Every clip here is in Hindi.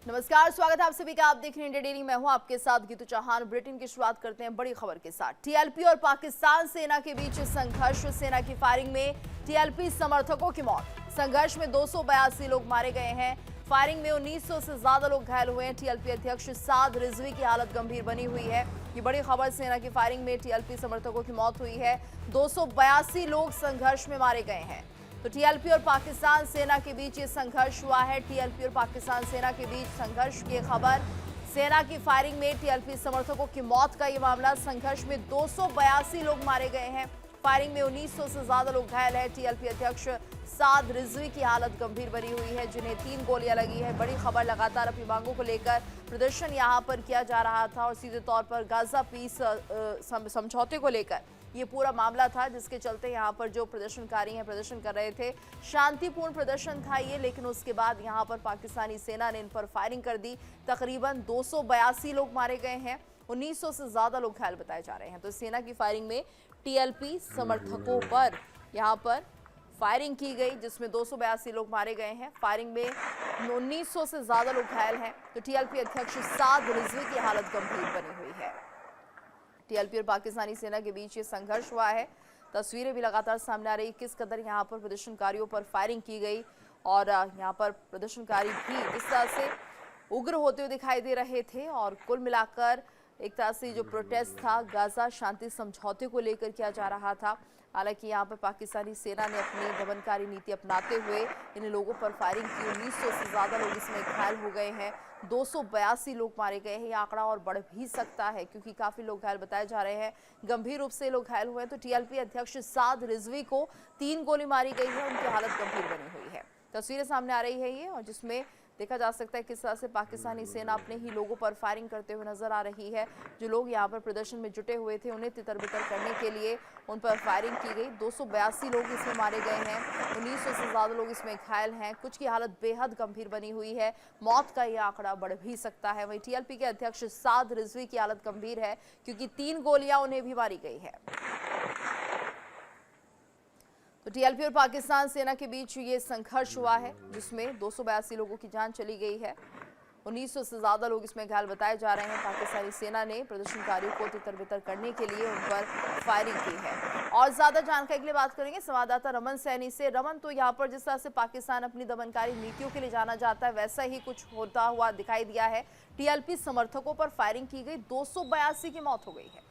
नमस्कार, स्वागत है आप सभी का। आप देख रहे हैं इंडिया डेली। मैं हूं आपके साथ गीतू चौहान। बुलेटिन की शुरुआत करते हैं बड़ी खबर के साथ। टीएलपी और पाकिस्तान सेना के बीच संघर्ष। सेना की फायरिंग में टीएलपी समर्थकों की मौत। संघर्ष में 282 लोग मारे गए हैं। फायरिंग में 1900 से ज्यादा लोग घायल हुए हैं। टीएलपी अध्यक्ष साद रिजवी की हालत गंभीर बनी हुई है। ये बड़ी खबर। सेना की फायरिंग में टीएलपी समर्थकों की मौत हुई है। 282 लोग संघर्ष में मारे गए हैं। तो टीएलपी और पाकिस्तान सेना के बीच ये संघर्ष हुआ है। टीएलपी और पाकिस्तान सेना के बीच संघर्ष की खबर। सेना की फायरिंग में टीएलपी समर्थकों की मौत का ये मामला। संघर्ष में 282 लोग मारे गए हैं। फायरिंग में 1900 से ज्यादा लोग घायल है। टीएलपी अध्यक्ष साद रिजवी की हालत गंभीर बनी हुई है, जिन्हें 3 गोलियां लगी है। बड़ी खबर। लगातार अपनी मांगों को लेकर प्रदर्शन यहां पर किया जा रहा था और सीधे तौर पर गाजा पीस समझौते को लेकर ये पूरा मामला था, जिसके चलते यहाँ पर जो प्रदर्शनकारी हैं प्रदर्शन कर रहे थे। शांतिपूर्ण प्रदर्शन था ये, लेकिन उसके बाद यहाँ पर पाकिस्तानी सेना ने इन पर फायरिंग कर दी। तकरीबन 282 लोग मारे गए हैं। 1900 से ज्यादा लोग घायल बताए जा रहे हैं। तो सेना की फायरिंग में टीएलपी समर्थकों पर यहाँ पर फायरिंग की गई, जिसमें 282 लोग मारे गए हैं। फायरिंग में 1900 से ज्यादा लोग घायल हैं। तो टीएलपी अध्यक्ष साद रिजवी की हालत गंभीर बनी हुई है। टीएलपी और पाकिस्तानी सेना के बीच ये संघर्ष हुआ है। तस्वीरें भी लगातार सामने आ रही, किस कदर यहाँ पर प्रदर्शनकारियों पर फायरिंग की गई और यहाँ पर प्रदर्शनकारी भी जिस तरह से उग्र होते हुए दिखाई दे रहे थे। और कुल मिलाकर एक तरह से जो प्रोटेस्ट था गाजा शांति समझौते को लेकर किया जा रहा था। हालांकि यहाँ पर पाकिस्तानी सेना ने अपनी दमनकारी नीति अपनाते हुए इन लोगों पर फायरिंग की। 1900 से ज्यादा लोग इसमें घायल हो गए हैं। 282 लोग मारे गए हैं। ये आंकड़ा और बढ़ भी सकता है, क्योंकि काफी लोग घायल बताए जा रहे हैं। गंभीर रूप से लोग घायल हुए हैं। तो टीएलपी अध्यक्ष साद रिजवी को 3 गोली मारी गई है। उनकी हालत गंभीर बनी हुई है। तस्वीरें सामने आ रही है ये, और जिसमें देखा जा सकता है किस तरह से पाकिस्तानी सेना अपने ही लोगों पर फायरिंग करते हुए नजर आ रही है। जो लोग यहाँ पर प्रदर्शन में जुटे हुए थे उन्हें तितर-बितर करने के लिए उन पर फायरिंग की गई। 282 लोग इसमें मारे गए हैं। 1900 से ज्यादा लोग इसमें घायल हैं। कुछ की हालत बेहद गंभीर बनी हुई है। मौत का यह आंकड़ा बढ़ भी सकता है। वहीं टीएलपी के अध्यक्ष साद रिजवी की हालत गंभीर है, क्योंकि 3 गोलियां उन्हें भी मारी गई है। तो टीएलपी और पाकिस्तान सेना के बीच ये संघर्ष हुआ है, जिसमें 282 लोगों की जान चली गई है। 1900 से ज्यादा लोग इसमें घायल बताए जा रहे हैं। पाकिस्तानी सेना ने प्रदर्शनकारियों को तितर-बितर करने के लिए उन पर फायरिंग की है। और ज्यादा जानकारी के लिए बात करेंगे संवाददाता रमन सैनी से। रमन, तो यहाँ पर जिस तरह से पाकिस्तान अपनी दमनकारी नीतियों के लिए जाना जाता है, वैसा ही कुछ होता हुआ दिखाई दिया है। टीएलपी समर्थकों पर फायरिंग की गई, 282 की मौत हो गई है।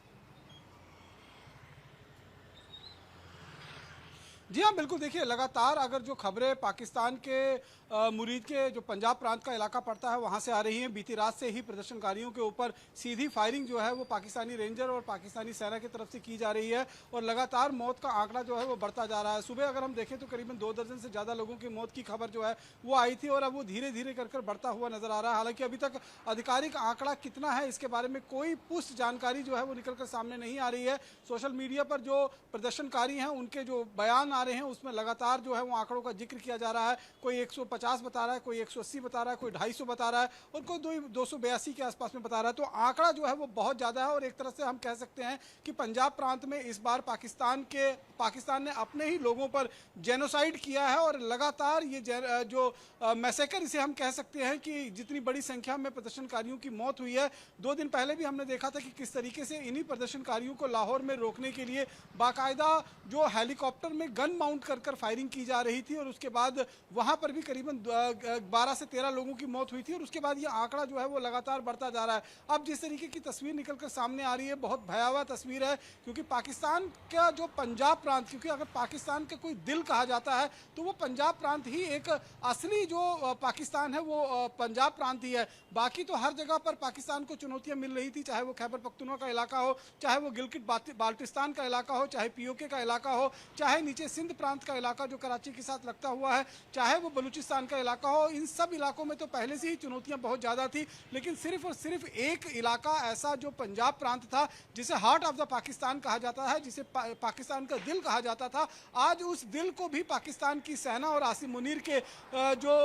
जी हाँ, बिल्कुल। देखिए, लगातार अगर जो खबरें पाकिस्तान के मुरीद के जो पंजाब प्रांत का इलाका पड़ता है वहाँ से आ रही हैं, बीती रात से ही प्रदर्शनकारियों के ऊपर सीधी फायरिंग जो है वो पाकिस्तानी रेंजर और पाकिस्तानी सेना की तरफ से की जा रही है और लगातार मौत का आंकड़ा जो है वो बढ़ता जा रहा है। सुबह अगर हम देखें तो करीबन 2 दर्जन से ज़्यादा लोगों की मौत की खबर जो है वो आई थी और अब वो धीरे धीरे कर बढ़ता हुआ नजर आ रहा है। हालांकि अभी तक आधिकारिक आंकड़ा कितना है इसके बारे में कोई पुष्ट जानकारी जो है वो निकल कर सामने नहीं आ रही है। सोशल मीडिया पर जो प्रदर्शनकारी हैं उनके जो बयान आ रहे हैं उसमें लगातार जो है वो आंकड़ों का जिक्र किया जा रहा है। कोई 150 बता रहा है, कोई 180 बता रहा है, कोई 250 बता रहा है और कोई 282 के आसपास में बता रहा है। तो आंकड़ा जो है वो बहुत ज़्यादा है और एक तरह से हम कह सकते हैं कि पंजाब प्रांत में इस बार पाकिस्तान ने अपने ही लोगों पर जेनोसाइड किया है और लगातार ये जो मैसेकर इसे हम कह सकते हैं कि जितनी बड़ी संख्या में प्रदर्शनकारियों की मौत हुई है। 2 दिन पहले भी हमने देखा था कि किस तरीके से इन्हीं प्रदर्शनकारियों को लाहौर में रोकने के लिए बाकायदा जो हेलीकॉप्टर में गन माउंट कर फायरिंग की जा रही थी और उसके बाद वहां पर भी करीबन 12 से 13 लोगों की मौत हुई थी और उसके बाद ये आंकड़ा जो है वो लगातार बढ़ता जा रहा है। अब जिस तरीके की तस्वीर निकलकर सामने आ रही है बहुत भयावह तस्वीर है, क्योंकि पाकिस्तान का जो पंजाब प्रांत, क्योंकि अगर पाकिस्तान का कोई दिल कहा जाता है तो वो पंजाब प्रांत ही एक असली जो पाकिस्तान है वो पंजाब प्रांत ही है। बाकी तो हर जगह पर पाकिस्तान को चुनौतियां मिल रही थी, चाहे वो खैबर पख्तूनख्वा का इलाका हो, चाहे वो गिलगित बाल्टिस्तान का इलाका हो, चाहे पीओके का इलाका हो, चाहे नीचे सिंध प्रांत का इलाका जो कराची के साथ लगता हुआ है, चाहे वो बलूचिस्तान का इलाका हो। इन सब इलाकों में तो पहले से ही चुनौतियां बहुत ज़्यादा थी, लेकिन सिर्फ और सिर्फ एक इलाका ऐसा जो पंजाब प्रांत था, जिसे हार्ट ऑफ द पाकिस्तान कहा जाता है, जिसे पाकिस्तान का दिल कहा जाता था, आज उस दिल को भी पाकिस्तान की सेना और आसिम मुनीर के जो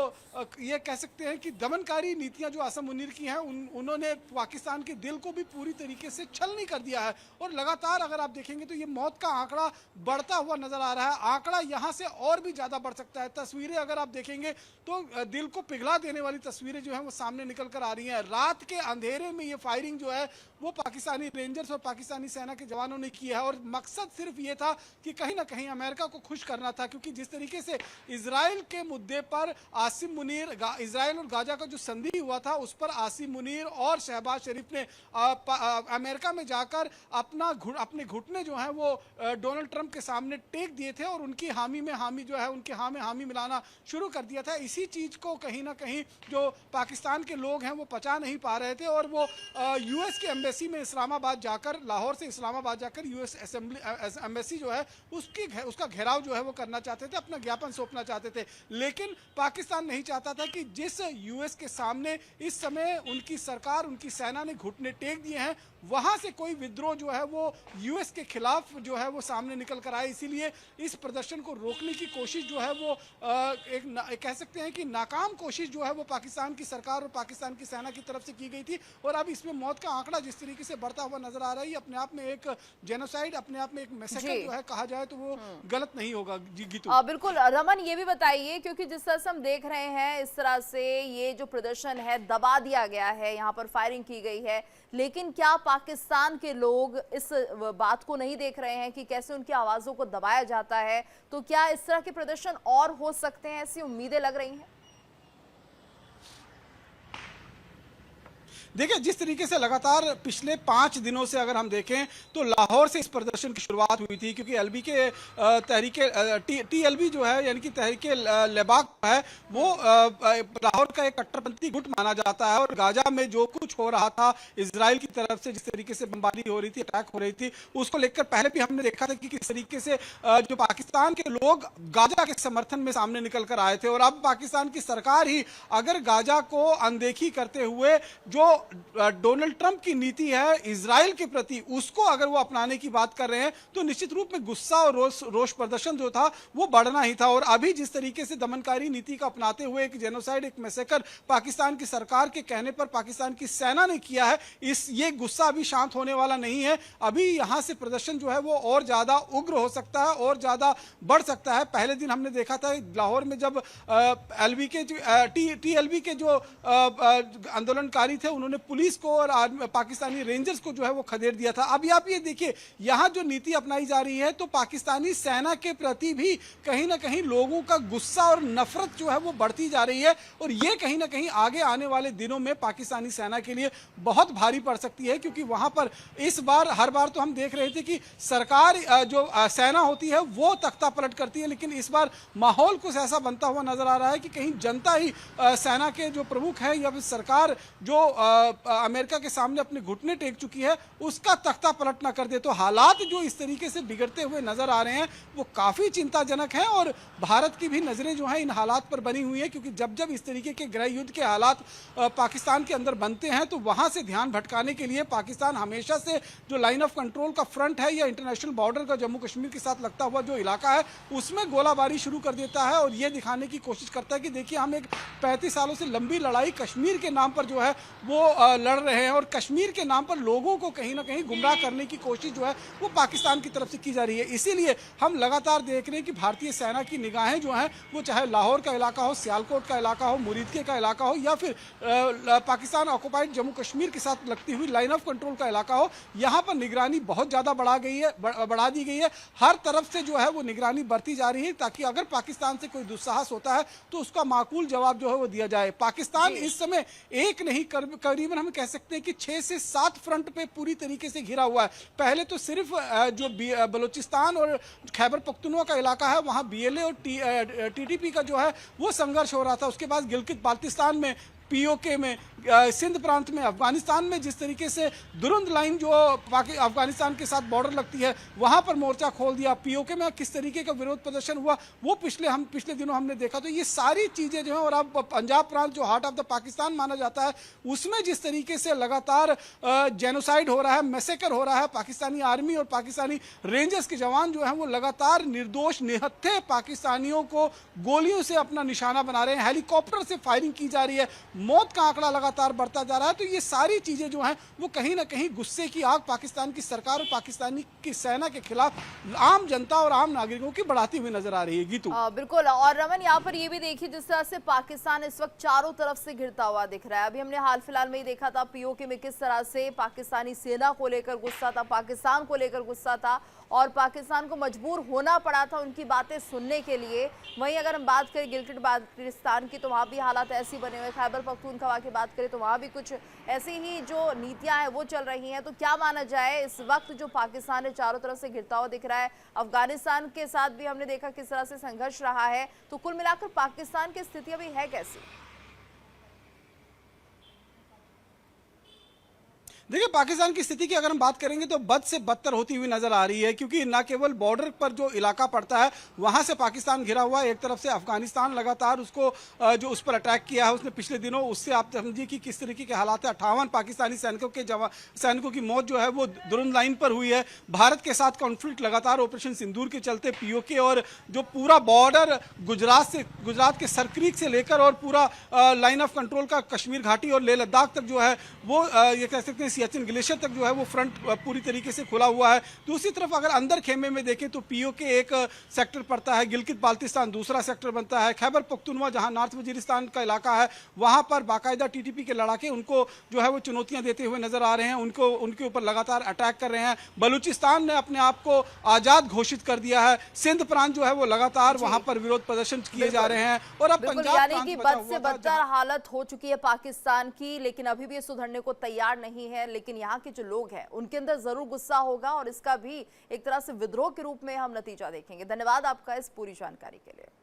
ये कह सकते हैं कि दमनकारी नीतियां जो आसिम मुनीर की हैं उन्होंने पाकिस्तान के दिल को भी पूरी तरीके से छलनी कर दिया है। और लगातार अगर आप देखेंगे तो ये मौत का आंकड़ा बढ़ता हुआ नजर आ रहा है। आंकड़ा यहाँ से और भी ज्यादा बढ़ सकता है। तस्वीरें अगर आप देखेंगे तो दिल को पिघला देने वाली तस्वीरें जो है वो सामने निकल कर आ रही हैं। रात के अंधेरे में ये फायरिंग जो है वो पाकिस्तानी रेंजर्स और पाकिस्तानी सेना के जवानों ने की है, और मकसद सिर्फ ये था कि कहीं ना कहीं अमेरिका को खुश करना था, क्योंकि जिस तरीके से इजराइल के मुद्दे पर आसिम मुनीर, इजराइल और गाजा का जो संधि हुआ था उस पर आसिम मुनीर और शहबाज शरीफ ने अमेरिका में जाकर अपने घुटने जो है वो डोनाल्ड ट्रंप के सामने टेक दिए थे और उनकी हामी में हामी जो है, उनके हाँ में हामी मिलाना शुरू कर दिया था। इसी चीज को कहीं ना कहीं जो पाकिस्तान के लोग हैं वो पचा नहीं पा रहे थे, और वो यूएस के एम्बेसी में इस्लामाबाद जाकर, लाहौर से इस्लामाबाद जाकर यूएस एम्बेसी जो है उसका घेराव जो है वो करना चाहते थे, अपना ज्ञापन सौंपना चाहते थे। लेकिन पाकिस्तान नहीं चाहता था कि जिस यूएस के सामने इस समय उनकी सरकार, उनकी सेना ने घुटने टेक दिए हैं, वहां से कोई विद्रोह जो है वो यूएस के खिलाफ जो है वो सामने निकल कर आए। इसीलिए इस प्रदर्शन को रोकने की कोशिश जो है वो एक कह सकते हैं कि नाकाम कोशिश जो है वो पाकिस्तान की सरकार और पाकिस्तान की सेना की तरफ से की गई थी। और अब इसमें मौत का आंकड़ा जिस तरीके से बढ़ता हुआ नजर आ रहा है, अपने आप में एक जेनोसाइड, अपने आप में एक मैसेकर जो है कहा जाए तो वो गलत नहीं होगा। जी गीतू, बिल्कुल। रमन, ये भी बताइए, क्योंकि जिस तरह से हम देख रहे हैं इस तरह से ये जो प्रदर्शन है दबा दिया गया है, यहाँ पर फायरिंग की गई है, लेकिन क्या पाकिस्तान के लोग इस बात को नहीं देख रहे हैं कि कैसे उनकी आवाजों को दबाया जाता है? तो क्या इस तरह के प्रदर्शन और हो सकते हैं, ऐसी उम्मीदें लग रही हैं? देखिए, जिस तरीके से लगातार पिछले 5 दिनों से अगर हम देखें तो लाहौर से इस प्रदर्शन की शुरुआत हुई थी, क्योंकि एलबी के टीएलबी जो है यानी कि तहरीक लेबाक है वो लाहौर का एक कट्टरपंथी गुट माना जाता है, और गाजा में जो कुछ हो रहा था इजराइल की तरफ से, जिस तरीके से बमबारी हो रही थी, अटैक हो रही थी, उसको लेकर पहले भी हमने देखा था कि किस तरीके से जो पाकिस्तान के लोग गाजा के समर्थन में सामने निकल कर आए थे। और अब पाकिस्तान की सरकार ही अगर गाजा को अनदेखी करते हुए जो डोनाल्ड ट्रंप की नीति है इजराइल के प्रति, उसको अगर वो अपनाने की बात कर रहे हैं तो निश्चित रूप में गुस्सा और रोष प्रदर्शन जो था वो बढ़ना ही था। और अभी जिस तरीके से दमनकारी नीति का अपनाते हुए एक जेनोसाइड, एक मैसेकर पाकिस्तान की सरकार के कहने पर पाकिस्तान की सेना ने किया है, ये गुस्सा अभी शांत होने वाला नहीं है। अभी यहां से प्रदर्शन जो है वो और ज्यादा उग्र हो सकता है, और ज्यादा बढ़ सकता है। पहले दिन हमने देखा था लाहौर में जब एलबी के टीएलबी के जो आंदोलनकारी थे उन्होंने पुलिस को और पाकिस्तानी रेंजर्स को जो है वो खदेड़ दिया था। अभी आप ये देखिए, यहां जो नीति अपनाई जा रही है तो पाकिस्तानी सेना के प्रति भी कहीं ना कहीं लोगों का गुस्सा और नफरत जो है वो बढ़ती जा रही है, और ये कहीं ना कहीं आगे आने वाले दिनों में पाकिस्तानी सेना के लिए बहुत भारी पड़ सकती है। क्योंकि वहां पर इस बार, हर बार तो हम देख रहे थे कि सरकार जो सेना होती है वो तख्ता पलट करती है, लेकिन इस बार माहौल कुछ ऐसा बनता हुआ नजर आ रहा है कि कहीं जनता ही सेना के जो प्रमुख है या फिर सरकार जो अमेरिका के सामने अपने घुटने टेक चुकी है उसका तख्ता पलट ना कर दे। तो हालात जो इस तरीके से बिगड़ते हुए नजर आ रहे हैं वो काफी चिंताजनक हैं, और भारत की भी नजरें जो हैं इन हालात पर बनी हुई है, क्योंकि जब जब इस तरीके के गृह युद्ध के हालात पाकिस्तान के अंदर बनते हैं तो वहां से ध्यान भटकाने के लिए पाकिस्तान हमेशा से जो लाइन ऑफ कंट्रोल का फ्रंट है या इंटरनेशनल बॉर्डर का जम्मू कश्मीर के साथ लगता हुआ जो इलाका है उसमें गोलाबारी शुरू कर देता है, और ये दिखाने की कोशिश करता है कि देखिए हम एक 35 सालों से लंबी लड़ाई कश्मीर के नाम पर जो है वो लड़ रहे हैं, और कश्मीर के नाम पर लोगों को कहीं ना कहीं गुमराह करने की कोशिश जो है वो पाकिस्तान की तरफ से की जा रही है। इसीलिए हम लगातार देख रहे हैं कि भारतीय सेना की निगाहें जो हैं वो चाहे लाहौर का इलाका हो, सियालकोट का इलाका हो, मुरीदके का इलाका हो, या फिर पाकिस्तान ऑक्युपाइड जम्मू कश्मीर के साथ लगती हुई लाइन ऑफ कंट्रोल का इलाका हो, यहाँ पर निगरानी बहुत ज़्यादा बढ़ा दी गई है। हर तरफ से जो है वो निगरानी बढ़ती जा रही है, ताकि अगर पाकिस्तान से कोई दुस्साहस होता है तो उसका माकूल जवाब जो है वो दिया जाए। पाकिस्तान इस समय एक नहीं करीबन हम कह सकते हैं कि 6 से 7 फ्रंट पे पूरी तरीके से घिरा हुआ है। पहले तो सिर्फ जो बलूचिस्तान और खैबर पख्तूनख्वा का इलाका है वहां बीएलए और टीटीपी का जो है वो संघर्ष हो रहा था। उसके बाद गिलगित बाल्टिस्तान में, पीओके में, सिंध प्रांत में, अफगानिस्तान में जिस तरीके से दुरंद लाइन जो अफगानिस्तान के साथ बॉर्डर लगती है वहां पर मोर्चा खोल दिया, पीओके में किस तरीके का विरोध प्रदर्शन हुआ वो पिछले दिनों हमने देखा। तो ये सारी चीजें जो है, और अब पंजाब प्रांत जो हार्ट ऑफ द पाकिस्तान माना जाता है उसमें जिस तरीके से लगातार जेनोसाइड हो रहा है, मैसेकर हो रहा है, पाकिस्तानी आर्मी और पाकिस्तानी रेंजर्स के जवान जो है वो लगातार निर्दोष निहत्थे पाकिस्तानियों को गोलियों से अपना निशाना बना रहे हैं, हेलीकॉप्टर से फायरिंग की जा रही है, मौत का आंकड़ा लगातार बढ़ता जा रहा है। तो ये सारी चीजें जो हैं वो कहीं ना कहीं गुस्से की आग पाकिस्तान की सरकार और पाकिस्तानी की सेना के खिलाफ आम जनता और आम नागरिकों की बढ़ाती हुई नजर आ रही है। गीतू, बिल्कुल। और रमन, यहाँ पर ये भी देखिए जिस तरह से पाकिस्तान इस वक्त चारों तरफ से घिरता हुआ दिख रहा है। अभी हमने हाल फिलहाल में ही देखा था पीओके में किस तरह से पाकिस्तानी सेना को लेकर गुस्सा था, पाकिस्तान को लेकर गुस्सा था और पाकिस्तान को मजबूर होना पड़ा था उनकी बातें सुनने के लिए। वहीं अगर हम बात करें गिलगिट बाल्टिस्तान की तो वहाँ भी हालात ऐसे बने हुए। खैबर पख्तूनख्वा की बात करें तो वहाँ भी कुछ ऐसी ही जो नीतियां हैं वो चल रही हैं। तो क्या माना जाए, इस वक्त जो पाकिस्तान है चारों तरफ से घिरता हुआ दिख रहा है, अफगानिस्तान के साथ भी हमने देखा किस तरह से संघर्ष रहा है, तो कुल मिलाकर पाकिस्तान की स्थिति अभी है कैसी? देखिए, पाकिस्तान की स्थिति की अगर हम बात करेंगे तो बद से बदतर होती हुई नजर आ रही है, क्योंकि न केवल बॉर्डर पर जो इलाका पड़ता है वहां से पाकिस्तान घिरा हुआ है, एक तरफ से अफगानिस्तान लगातार उसको जो उस पर अटैक किया है उसने पिछले दिनों, उससे आप समझिए कि किस तरीके के हालात है। 58 पाकिस्तानी सैनिकों की मौत जो है वो दुरंत लाइन पर हुई है। भारत के साथ कॉन्फ्लिक्ट लगातार ऑपरेशन सिंदूर के चलते पीओके और जो पूरा बॉर्डर गुजरात के सरक्रीक से लेकर और पूरा लाइन ऑफ कंट्रोल का कश्मीर घाटी और लेह लद्दाख तक जो है वो ये कह सकते हैं सियाचिन ग्लेशियर तक जो है वो फ्रंट पूरी तरीके से खुला हुआ है। दूसरी तरफ अगर अंदर खेमे में देखें तो पीओके एक सेक्टर पड़ता है, गिलगित बाल्टिस्तान दूसरा सेक्टर बनता है, खैबर पख्तूनख्वा जहां नॉर्थ वजीरिस्तान का इलाका है वहां पर बाकायदा टीटीपी के लड़ाके उनको जो है वो चुनौतियां देते हुए नजर आ रहे हैं, उनके ऊपर लगातार अटैक कर रहे हैं। बलूचिस्तान ने अपने आप को आजाद घोषित कर दिया है। सिंध प्रांत जो है वो लगातार वहां पर विरोध प्रदर्शन किए जा रहे हैं और अब पंजाब यानी कि बद से बदतर हालत हो चुकी है पाकिस्तान की, लेकिन अभी भी ये सुधरने को तैयार नहीं है। लेकिन यहाँ के जो लोग हैं उनके अंदर जरूर गुस्सा होगा और इसका भी एक तरह से विद्रोह के रूप में हम नतीजा देखेंगे। धन्यवाद आपका इस पूरी जानकारी के लिए।